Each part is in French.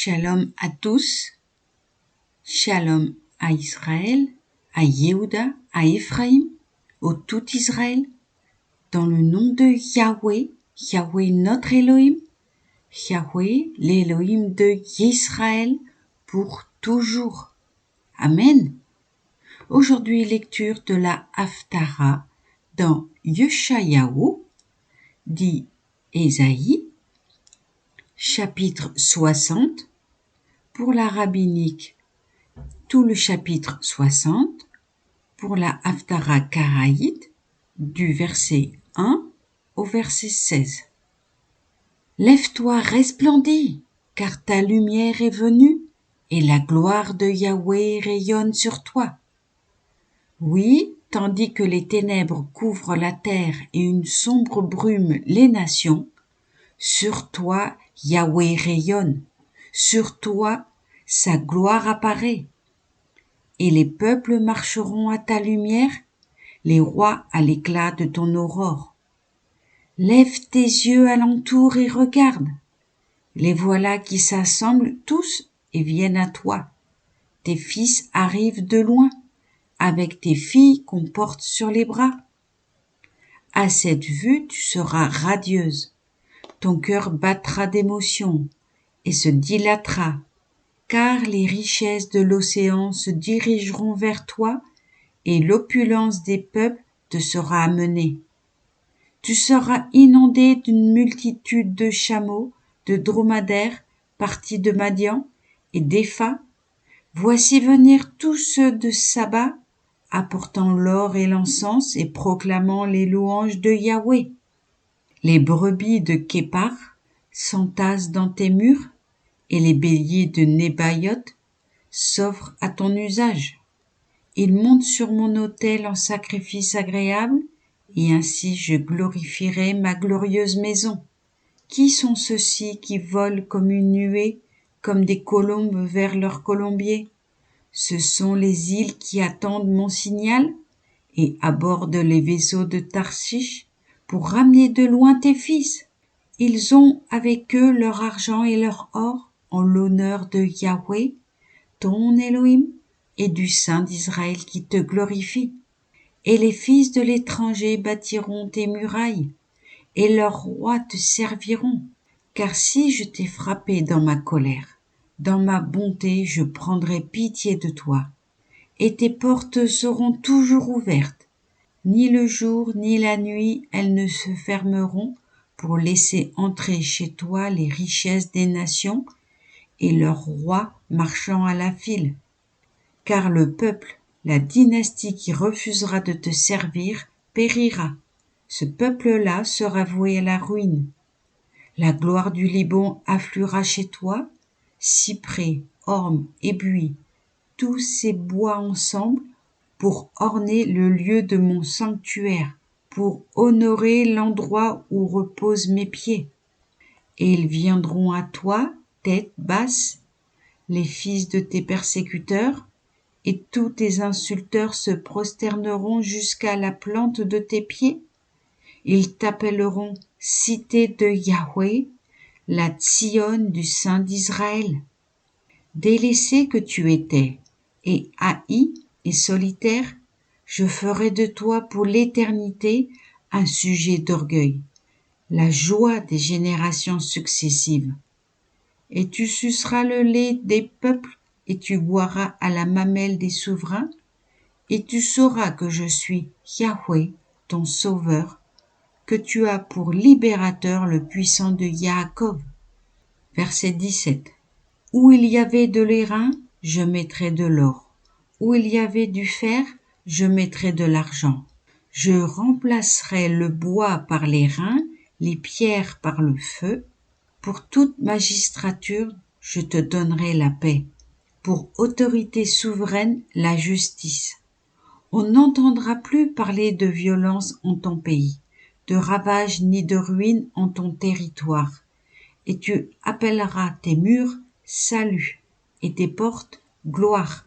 Shalom à tous, Shalom à Israël, à Yehuda, à Éphraïm, au tout Israël, dans le nom de Yahweh, Yahweh notre Elohim, Yahweh l'Elohim de Yisraël pour toujours. Amen. Aujourd'hui, lecture de la Haftara dans Yeshayahu, dit Ésaïe, chapitre 60, pour la rabbinique, tout le chapitre 60, pour la Haftara karaïte, du verset 1 au verset 16. Lève-toi, resplendis, car ta lumière est venue, et la gloire de Yahweh rayonne sur toi. Oui, tandis que les ténèbres couvrent la terre et une sombre brume les nations, sur toi Yahweh rayonne, sur toi sa gloire apparaît. Et les peuples marcheront à ta lumière, les rois à l'éclat de ton aurore. Lève tes yeux alentour et regarde. Les voilà qui s'assemblent tous et viennent à toi. Tes fils arrivent de loin, avec tes filles qu'on porte sur les bras. À cette vue, tu seras radieuse. Ton cœur battra d'émotion et se dilatera, car les richesses de l'océan se dirigeront vers toi et l'opulence des peuples te sera amenée. Tu seras inondé d'une multitude de chameaux, de dromadaires, partis de Madian et d'Épha. Voici venir tous ceux de Saba, apportant l'or et l'encens et proclamant les louanges de Yahweh. Les brebis de Képar s'entassent dans tes murs, et les béliers de Nébaïot s'offrent à ton usage. Ils montent sur mon autel en sacrifice agréable, et ainsi je glorifierai ma glorieuse maison. Qui sont ceux-ci qui volent comme une nuée, comme des colombes vers leur colombier? Ce sont les îles qui attendent mon signal et abordent les vaisseaux de Tarshish pour ramener de loin tes fils. Ils ont avec eux leur argent et leur or en l'honneur de Yahweh, ton Elohim, et du Saint d'Israël qui te glorifie. Et les fils de l'étranger bâtiront tes murailles, et leurs rois te serviront. Car si je t'ai frappé dans ma colère, dans ma bonté je prendrai pitié de toi, et tes portes seront toujours ouvertes. Ni le jour ni la nuit elles ne se fermeront pour laisser entrer chez toi les richesses des nations et leurs rois marchant à la file. Car le peuple, la dynastie qui refusera de te servir, périra. Ce peuple-là sera voué à la ruine. La gloire du Liban affluera chez toi, cyprès, orme et buis, tous ces bois ensemble, pour orner le lieu de mon sanctuaire, pour honorer l'endroit où reposent mes pieds. Et ils viendront à toi, tête basse, les fils de tes persécuteurs, et tous tes insulteurs se prosterneront jusqu'à la plante de tes pieds. Ils t'appelleront cité de Yahweh, la Tsion du Saint d'Israël. Délaissé que tu étais, et haï et solitaire, je ferai de toi pour l'éternité un sujet d'orgueil, la joie des générations successives. Et tu suceras le lait des peuples, et tu boiras à la mamelle des souverains, et tu sauras que je suis Yahweh, ton sauveur, que tu as pour libérateur le puissant de Yaakov. Verset 17. Où il y avait de l'airain, je mettrai de l'or. Où il y avait du fer, je mettrai de l'argent. Je remplacerai le bois par l'airain, les pierres par le feu. Pour toute magistrature, je te donnerai la paix. Pour autorité souveraine, la justice. On n'entendra plus parler de violence en ton pays, de ravage ni de ruine en ton territoire. Et tu appelleras tes murs salut et tes portes gloire.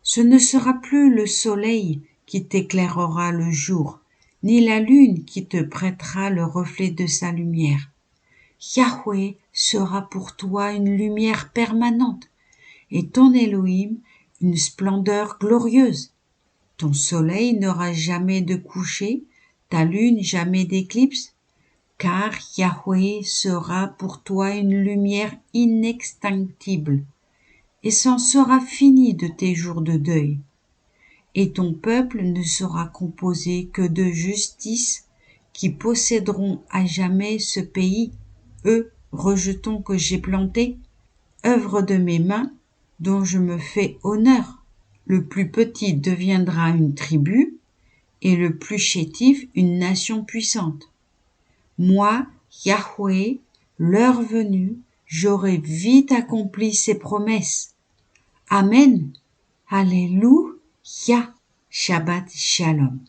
Ce ne sera plus le soleil qui t'éclairera le jour, ni la lune qui te prêtera le reflet de sa lumière. Yahweh sera pour toi une lumière permanente, et ton Elohim une splendeur glorieuse. Ton soleil n'aura jamais de coucher, ta lune jamais d'éclipse, car Yahweh sera pour toi une lumière inextinctible, et c'en sera fini de tes jours de deuil. Et ton peuple ne sera composé que de justice, qui posséderont à jamais ce pays, eux, rejetons que j'ai planté, œuvre de mes mains, dont je me fais honneur. Le plus petit deviendra une tribu, et le plus chétif une nation puissante. Moi, Yahweh, l'heure venue, j'aurai vite accompli ces promesses. Amen. Alléluia. Shabbat Shalom.